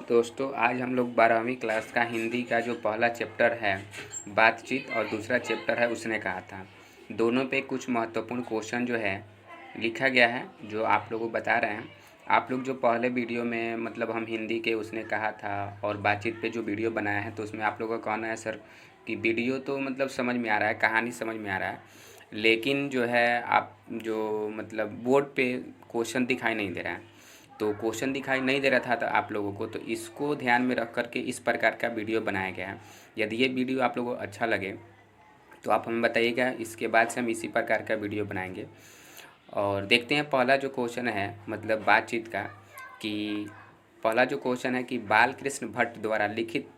दोस्तों आज हम लोग 12वीं क्लास का हिंदी का जो पहला चैप्टर है बातचीत और दूसरा चैप्टर है उसने कहा था। दोनों पे कुछ महत्वपूर्ण क्वेश्चन जो है लिखा गया है जो आप लोगों को बता रहे हैं। आप लोग जो पहले वीडियो में मतलब हम हिंदी के उसने कहा था और बातचीत पे जो वीडियो बनाया है तो उसमें आप लोगों का कहना है सर कि वीडियो तो मतलब समझ में आ रहा है, कहानी समझ में आ रहा है, लेकिन जो है आप जो मतलब बोर्ड पे क्वेश्चन दिखाई नहीं दे रहा है। तो क्वेश्चन दिखाई नहीं दे रहा था तो आप लोगों को, तो इसको ध्यान में रख कर के इस प्रकार का वीडियो बनाया गया है। यदि ये वीडियो आप लोगों को अच्छा लगे तो आप हमें बताइएगा, इसके बाद से हम इसी प्रकार का वीडियो बनाएंगे। और देखते हैं पहला जो क्वेश्चन है मतलब बातचीत का, कि पहला जो क्वेश्चन है कि बाल कृष्ण भट्ट द्वारा लिखित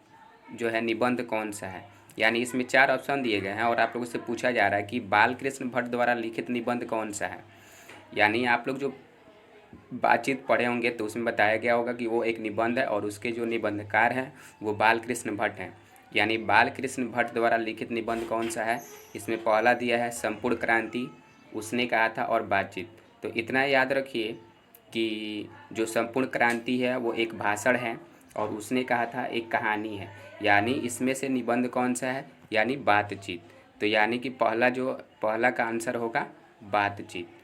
जो है निबंध कौन सा है। यानी इसमें 4 ऑप्शन दिए गए हैं और आप लोगों से पूछा जा रहा है कि बाल कृष्ण भट्ट द्वारा लिखित निबंध कौन सा है। यानी आप लोग जो बातचीत पढ़े होंगे तो उसमें बताया गया होगा कि वो एक निबंध है और उसके जो निबंधकार हैं वो बाल कृष्ण भट्ट हैं। यानी बाल कृष्ण भट्ट द्वारा लिखित निबंध कौन सा है, इसमें पहला दिया है संपूर्ण क्रांति, उसने कहा था और बातचीत। तो इतना याद रखिए कि जो संपूर्ण क्रांति है वो एक भाषण है और उसने कहा था एक कहानी है। यानी इसमें से निबंध कौन सा है, यानी बातचीत। तो यानी कि पहला का आंसर होगा बातचीत।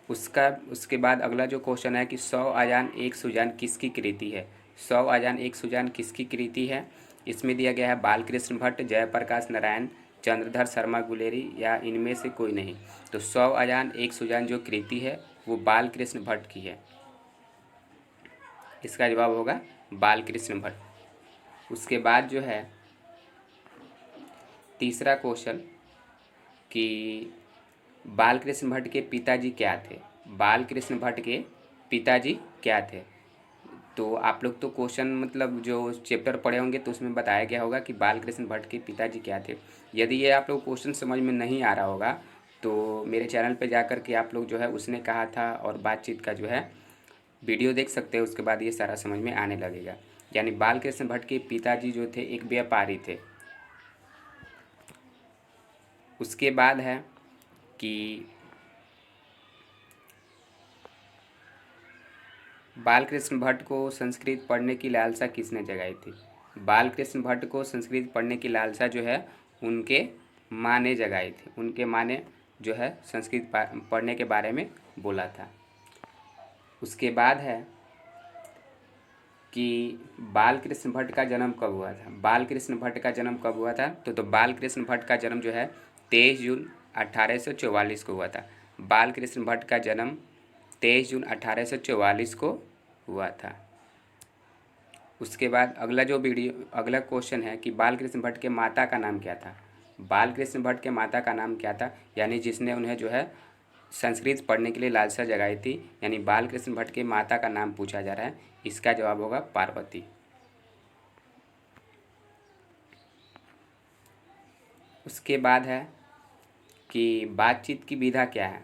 उसके बाद अगला जो क्वेश्चन है कि 100 अजान एक सुजान किसकी कृति है। 100 अजान एक सुजान किसकी कृति है, इसमें दिया गया है बालकृष्ण भट्ट, जयप्रकाश नारायण, चंद्रधर शर्मा गुलेरी या इनमें से कोई नहीं। तो 100 अजान एक सुजान जो कृति है वो बालकृष्ण भट्ट की है। इसका जवाब होगा बालकृष्ण भट्ट। उसके बाद जो है तीसरा क्वेश्चन कि बालकृष्ण भट्ट के पिताजी क्या थे। बालकृष्ण भट्ट के पिताजी क्या थे। तो आप लोग तो क्वेश्चन मतलब जो चैप्टर पढ़े होंगे तो उसमें बताया गया होगा कि बालकृष्ण भट्ट के पिताजी क्या थे। यदि ये आप लोग क्वेश्चन समझ में नहीं आ रहा होगा तो मेरे चैनल पे जाकर के आप लोग जो है उसने कहा था और बातचीत का जो है वीडियो देख सकते हैं, उसके बाद ये सारा समझ में आने लगेगा। यानी बालकृष्ण भट्ट के पिताजी जो थे एक व्यापारी थे। उसके बाद है कि बालकृष्ण भट्ट को संस्कृत पढ़ने की लालसा किसने जगाई थी। बालकृष्ण भट्ट को संस्कृत पढ़ने की लालसा जो है उनके माँ ने जगाई थी। उनके माँ ने जो है संस्कृत पढ़ने के बारे में बोला था। उसके बाद है कि बालकृष्ण भट्ट का जन्म कब हुआ था। बालकृष्ण भट्ट का जन्म कब हुआ था, तो बालकृष्ण भट्ट का जन्म जो है 23 जून 1844 को हुआ था। बालकृष्ण भट्ट का जन्म 23 जून 1844 को हुआ था। उसके बाद अगला क्वेश्चन है कि बालकृष्ण भट्ट के माता का नाम क्या था। बालकृष्ण भट्ट के माता का नाम क्या था, यानी जिसने उन्हें जो है संस्कृत पढ़ने के लिए लालसा जगाई थी। यानी बालकृष्ण भट्ट के माता का नाम पूछा जा रहा है, इसका जवाब होगा पार्वती। उसके बाद है कि बातचीत की विधा क्या है।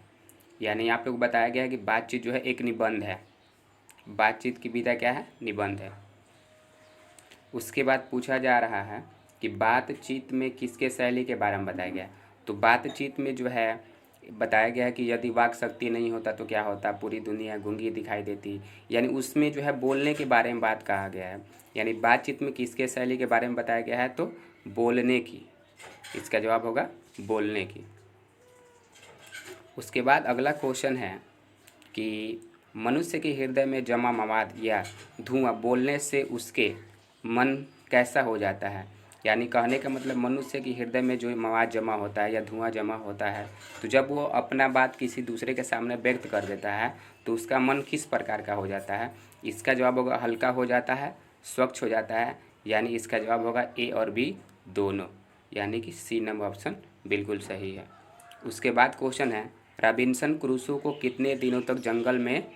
यानी आप लोग बताया गया है कि बातचीत जो है एक निबंध है। बातचीत की विधा क्या है, निबंध है। उसके बाद पूछा जा रहा है कि बातचीत में किसके शैली के बारे में बताया गया। तो बातचीत में जो है बताया गया है कि यदि वाक शक्ति नहीं होता तो क्या होता, पूरी दुनिया गूंगी दिखाई देती। यानी उसमें जो है बोलने के बारे में बात कहा गया है। यानी बातचीत में किसके शैली के बारे में बताया गया है, तो बोलने की। इसका जवाब होगा बोलने की। उसके बाद अगला क्वेश्चन है कि मनुष्य के हृदय में जमा मवाद या धुआं बोलने से उसके मन कैसा हो जाता है। यानी कहने का मतलब मनुष्य के हृदय में जो मवाद जमा होता है या धुआं जमा होता है, तो जब वो अपना बात किसी दूसरे के सामने व्यक्त कर देता है तो उसका मन किस प्रकार का हो जाता है। इसका जवाब होगा हल्का हो जाता है, स्वच्छ हो जाता है। यानी इसका जवाब होगा ए और बी दोनों, यानी कि सी नंबर ऑप्शन बिल्कुल सही है। उसके बाद क्वेश्चन है रॉबिन्सन क्रूसो को कितने दिनों तक जंगल में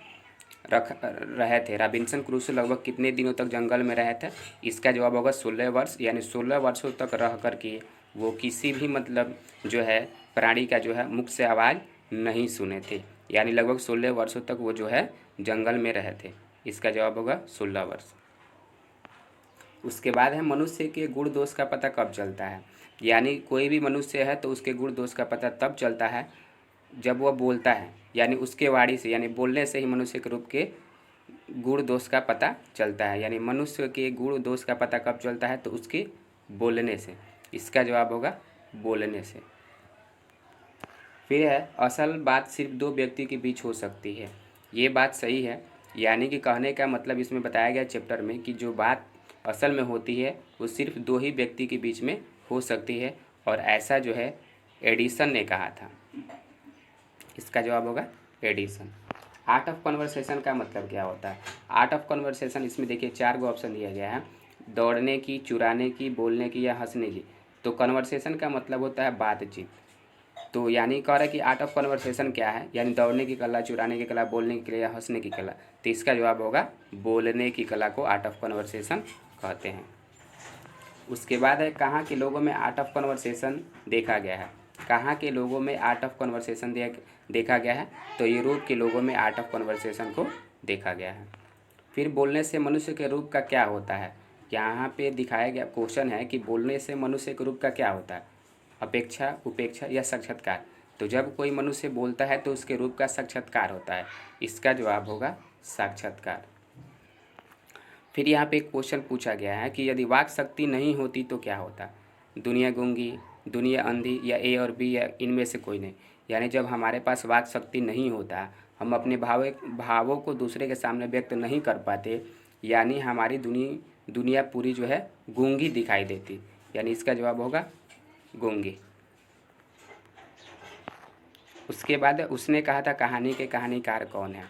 रहे थे। रॉबिन्सन क्रूसो लगभग कितने दिनों तक जंगल में रहे थे। इसका जवाब होगा 16 वर्ष। यानी 16 वर्षों तक रह कर के वो किसी भी मतलब जो है प्राणी का जो है मुख से आवाज़ नहीं सुने थे। यानी लगभग 16 वर्षों तक वो जो है जंगल में रहे थे। इसका जवाब होगा 16 वर्ष। उसके बाद है मनुष्य के गुण दोष का पता कब चलता है। यानी कोई भी मनुष्य है तो उसके गुण दोष का पता तब चलता है जब वह बोलता है। यानी उसके वाणी से, यानी बोलने से ही मनुष्य के रूप के गुण दोष का पता चलता है, यानी मनुष्य के गुण दोष का पता कब चलता है? तो उसके बोलने से। इसका जवाब होगा बोलने से। फिर है असल बात सिर्फ दो व्यक्ति के बीच हो सकती है। ये बात सही है, यानी कि कहने का मतलब इसमें बताया गया चैप्टर में कि जो बात असल में होती है वो सिर्फ दो ही व्यक्ति के बीच में हो सकती है, और ऐसा जो है एडिसन ने कहा था। इसका जवाब होगा एडिसन। आर्ट ऑफ कन्वर्सेशन का मतलब क्या होता है? आर्ट ऑफ कन्वर्सेशन, इसमें देखिए 4 गो ऑप्शन दिया गया है, दौड़ने की, चुराने की, बोलने की या हंसने की। तो कन्वर्सेशन का मतलब होता है बातचीत। तो यानी कह रहा है कि आर्ट ऑफ कन्वर्सेशन क्या है, यानी दौड़ने की कला, चुराने की कला, बोलने की कला या हंसने की कला। तो इसका जवाब होगा बोलने की कला को आर्ट ऑफ कन्वर्सेशन कहते हैं। उसके बाद है कहाँ के लोगों में आर्ट ऑफ कन्वर्सेशन देखा गया है? कहाँ के लोगों में आर्ट ऑफ कन्वर्सेशन देखा गया है? तो यूरोप के लोगों में आर्ट ऑफ कन्वर्सेशन को देखा गया है। फिर बोलने से मनुष्य के रूप का क्या होता है? यहाँ पे दिखाया गया क्वेश्चन है कि बोलने से मनुष्य के रूप का क्या होता है? अपेक्षा, उपेक्षा या साक्षात्कार। तो जब कोई मनुष्य बोलता है तो उसके रूप का साक्षात्कार होता है। इसका जवाब होगा साक्षात्कार। फिर यहाँ पे एक क्वेश्चन पूछा गया है कि यदि वाक शक्ति नहीं होती तो क्या होता? दुनिया गूंगी, दुनिया अंधी या ए और बी या इनमें से कोई नहीं। यानी जब हमारे पास वाक शक्ति नहीं होता, हम अपने भावों को दूसरे के सामने व्यक्त नहीं कर पाते, यानी हमारी दुनिया पूरी जो है गूंगी दिखाई देती। यानी इसका जवाब होगा गूंगी। उसके बाद उसने कहा था कहानी के कहानीकार कौन है?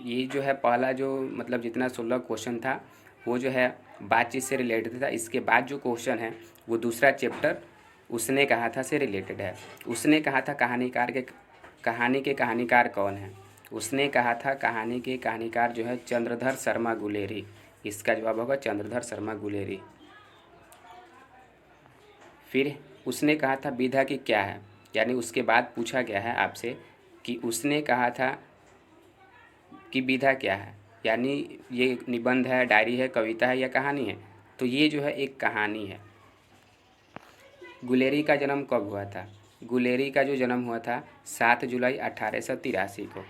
ये जो है पहला जो मतलब जितना 16 क्वेश्चन था वो जो है बातचीत से रिलेटेड था। इसके बाद जो क्वेश्चन है वो दूसरा चैप्टर उसने कहा था से रिलेटेड है। उसने कहा था कहानी के कहानीकार कौन है? उसने कहा था कहानी के कहानीकार जो है चंद्रधर शर्मा गुलेरी। इसका जवाब होगा चंद्रधर शर्मा गुलेरी। फिर उसने कहा था विधा की क्या है? यानी उसके बाद पूछा गया है आपसे कि उसने कहा था कि विधा क्या है, यानी ये निबंध है, डायरी है, कविता है या कहानी है? तो ये जो है एक कहानी है। गुलेरी का जन्म कब हुआ था? गुलेरी का जो जन्म हुआ था 7 जुलाई 1883 को।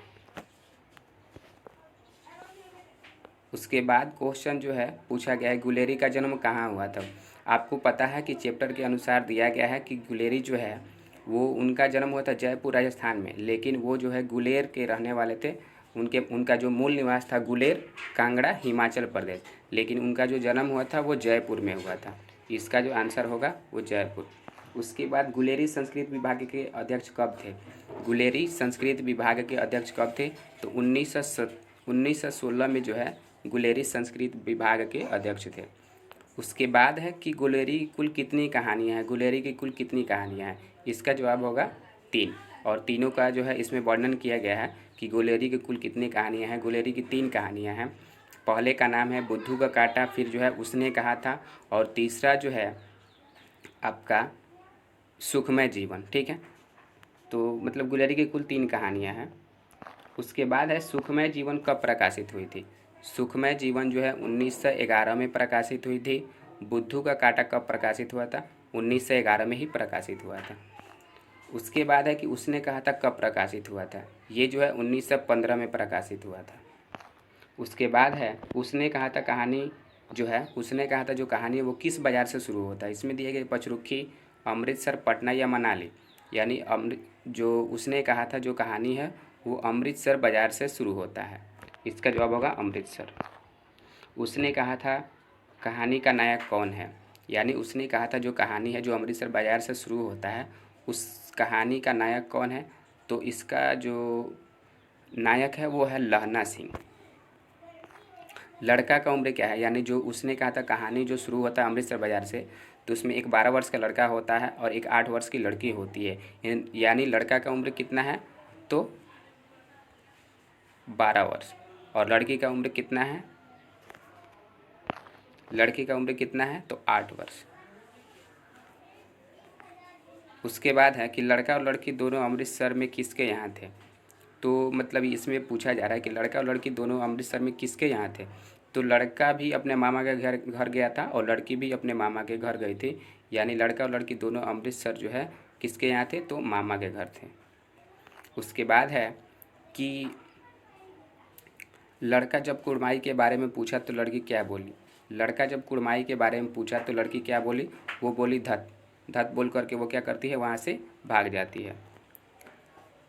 उसके बाद क्वेश्चन जो है पूछा गया है गुलेरी का जन्म कहाँ हुआ था? आपको पता है कि चैप्टर के अनुसार दिया गया है कि गुलेरी जो है वो उनका जन्म हुआ था जयपुर राजस्थान में, लेकिन वो जो है गुलेर के रहने वाले थे। उनका जो मूल निवास था गुलेर कांगड़ा हिमाचल प्रदेश, लेकिन उनका जो जन्म हुआ था वो जयपुर में हुआ था। इसका जो आंसर होगा वो जयपुर। उसके बाद गुलेरी संस्कृत विभाग के अध्यक्ष कब थे? गुलेरी संस्कृत विभाग के अध्यक्ष कब थे? तो 1916 में जो है गुलेरी संस्कृत विभाग के अध्यक्ष थे। उसके बाद है कि गुलेरी कुल कितनी कहानियाँ हैं? गुलेरी की कुल कितनी कहानियाँ हैं? इसका जवाब होगा 3, और तीनों का जो है इसमें वर्णन किया गया है कि गुलेरी की कुल कितनी कहानियाँ हैं। गुलेरी की 3 कहानियाँ हैं। पहले का नाम है बुद्धू का कांटा, फिर जो है उसने कहा था, और तीसरा जो है आपका सुखमय जीवन। ठीक है, तो मतलब गुलेरी की कुल 3 कहानियाँ हैं। उसके बाद है सुखमय जीवन कब प्रकाशित हुई थी? सुखमय जीवन जो है 1911 में प्रकाशित हुई थी। बुद्धू का कांटा कब प्रकाशित हुआ था? 1911 में ही प्रकाशित हुआ था। उसके बाद है कि उसने कहा था कब प्रकाशित हुआ था? ये जो है 1915 में प्रकाशित हुआ था। उसके बाद है उसने कहा था कहानी जो है उसने कहा था जो कहानी है वो किस बाज़ार से शुरू होता है? इसमें दिए गए पचरुखी, अमृतसर, पटना या मनाली। यानी जो उसने कहा था जो कहानी है वो अमृतसर बाज़ार से शुरू होता है। इसका जवाब होगा अमृतसर। उसने कहा था कहानी का नायक कौन है? यानी उसने कहा था जो कहानी है जो अमृतसर बाज़ार से शुरू होता है उस कहानी का नायक कौन है? तो इसका जो नायक है वो है लहना सिंह। लड़का का उम्र क्या है? यानी जो उसने कहा था कहानी जो शुरू होता है अमृतसर बाज़ार से, तो उसमें एक 12 वर्ष का लड़का होता है और एक 8 वर्ष की लड़की होती है। यानी लड़का का उम्र कितना है? तो 12 वर्ष। और लड़की का उम्र कितना है? लड़की का उम्र कितना है? तो 8 वर्ष। उसके बाद है कि लड़का और लड़की दोनों अमृतसर में किसके यहाँ थे? तो मतलब इसमें पूछा जा रहा है कि लड़का और लड़की दोनों अमृतसर में किसके यहाँ थे? तो लड़का भी अपने मामा के घर गया था और लड़की भी अपने मामा के घर गई थी। यानी लड़का और लड़की दोनों अमृतसर जो है किसके यहाँ थे? तो मामा के घर थे। उसके बाद है कि लड़का जब कुड़माई के बारे में पूछा तो लड़की क्या बोली? लड़का जब कुड़माई के बारे में पूछा तो लड़की क्या बोली? वो बोली धत। धत बोल करके वो क्या करती है, वहाँ से भाग जाती है।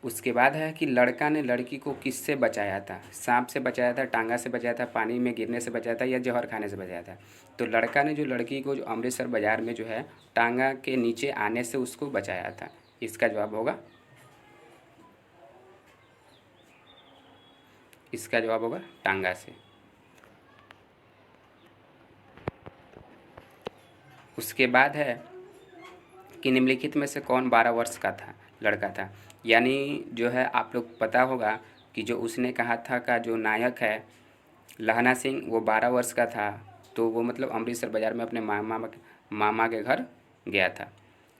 उसके बाद है कि लड़का ने लड़की को किससे बचाया था? सांप से बचाया था, टांगा से बचाया था, पानी में गिरने से बचाया था, या जहर खाने से बचाया था? तो लड़का ने जो लड़की को जो अमृतसर बाज़ार में जो है टांगा के नीचे आने से उसको बचाया था। इसका जवाब होगा, इसका जवाब होगा टांगा से। उसके बाद है कि निम्नलिखित में से कौन 12 वर्ष का था, लड़का था? यानी जो है आप लोग पता होगा कि जो उसने कहा था का जो नायक है लहना सिंह, वो 12 वर्ष का था। तो वो मतलब अमृतसर बाज़ार में अपने मामा के घर गया था।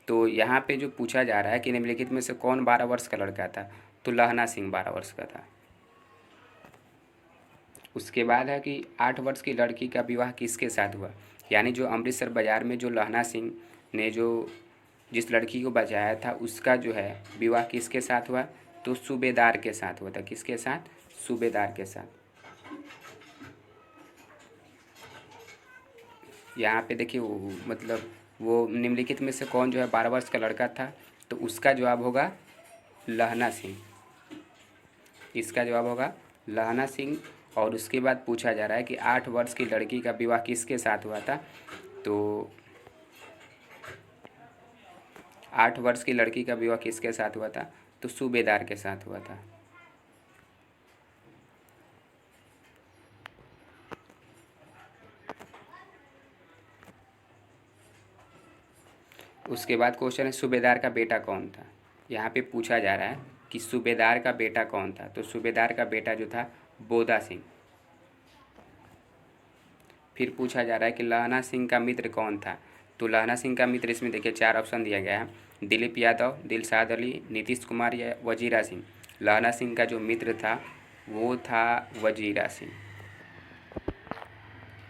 तो यहाँ पे जो पूछा जा रहा है कि निम्नलिखित में से कौन 12 वर्ष का लड़का था, तो लहना सिंह 12 वर्ष का था। उसके बाद है कि 8 वर्ष की लड़की का विवाह किसके साथ हुआ? यानी जो अमृतसर बाज़ार में जो लहना सिंह ने जो जिस लड़की को बचाया था उसका जो है विवाह किसके साथ हुआ? तो सूबेदार के साथ हुआ था। किसके साथ? सूबेदार के साथ। यहाँ पे देखिए वो मतलब वो निम्नलिखित में से कौन जो है 12 वर्ष का लड़का था, तो उसका जवाब होगा लहना सिंह। इसका जवाब होगा लहना सिंह। और उसके बाद पूछा जा रहा है कि 8 वर्ष की लड़की का विवाह किसके साथ हुआ था? तो 8 वर्ष की लड़की का विवाह किसके साथ हुआ था? तो सूबेदार के साथ हुआ था। उसके बाद क्वेश्चन है सूबेदार का बेटा कौन था? यहाँ पे पूछा जा रहा है कि सूबेदार का बेटा कौन था? तो सूबेदार का बेटा जो था बोधा सिंह। फिर पूछा जा रहा है कि लहना सिंह का मित्र कौन था? तो लहना सिंह का मित्र, इसमें देखिए 4 ऑप्शन दिया गया है, दिलीप यादव, दिलशाद अली, नीतीश कुमार या वजीरा सिंह। लहना सिंह का जो मित्र था वो था वजीरा सिंह।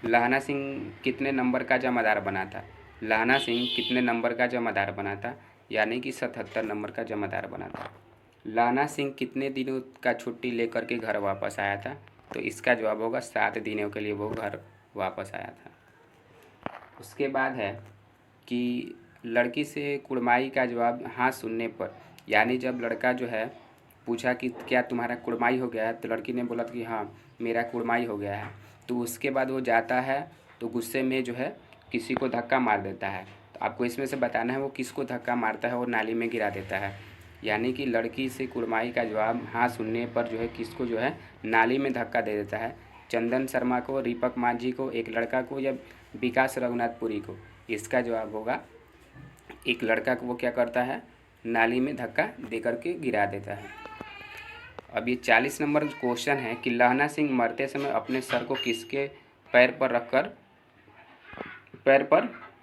लहना सिंह कितने नंबर का जमादार बना था? लहना सिंह कितने नंबर का जमादार बना था? यानी कि 77 नंबर का जमादार बना था। लहना सिंह कितने दिनों का छुट्टी लेकर के घर वापस आया था? तो इसका जवाब होगा 7 दिनों के लिए वो घर वापस आया था। उसके बाद है कि लड़की से कुड़माई का जवाब हाँ सुनने पर, यानी जब लड़का जो है पूछा कि क्या तुम्हारा कुड़माई हो गया है, तो लड़की ने बोला कि हाँ मेरा कुड़माई हो गया है। तो उसके बाद वो जाता है तो गुस्से में जो है किसी को धक्का मार देता है। तो आपको इसमें से बताना है वो किसको धक्का मारता है और नाली में गिरा देता है। यानी कि लड़की से कुड़माई का जवाब हाँ सुनने पर जो है किसको जो है नाली में धक्का दे देता है? चंदन शर्मा को, दीपक मांझी को, एक लड़का को, या विकास रघुनाथपुरी को? इसका जवाब होगा एक लड़का को वो क्या करता है, नाली में धक्का दे करके गिरा देता है। अब ये 40 नंबर क्वेश्चन है कि लहना सिंह मरते समय अपने सर को किसके पैर पर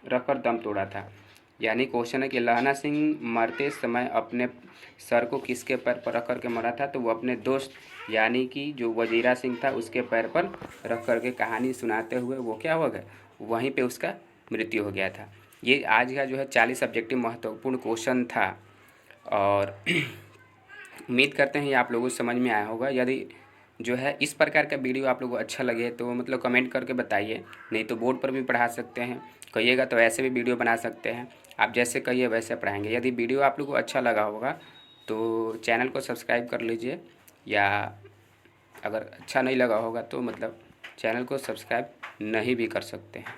रखकर दम तोड़ा था? यानी क्वेश्चन है कि लहना सिंह मरते समय अपने सर को किसके पैर पर रख कर के मरा था? तो वो अपने दोस्त यानी कि जो वजीरा सिंह था उसके पैर पर रख कर के कहानी सुनाते हुए वो क्या हो गया, वहीं पे उसका मृत्यु हो गया था। ये आज का जो है 40 सब्जेक्टिव महत्वपूर्ण क्वेश्चन था। और उम्मीद करते हैं ये आप लोगों को समझ में आया होगा। यदि जो है इस प्रकार का वीडियो आप लोगों को अच्छा लगे तो मतलब कमेंट करके बताइए, नहीं तो बोर्ड पर भी पढ़ा सकते हैं। कहिएगा तो ऐसे भी वीडियो बना सकते हैं, आप जैसे कहिए वैसे पढ़ाएंगे। यदि वीडियो आप लोगों को अच्छा लगा होगा तो चैनल को सब्सक्राइब कर लीजिए, या अगर अच्छा नहीं लगा होगा तो मतलब चैनल को सब्सक्राइब नहीं भी कर सकते हैं।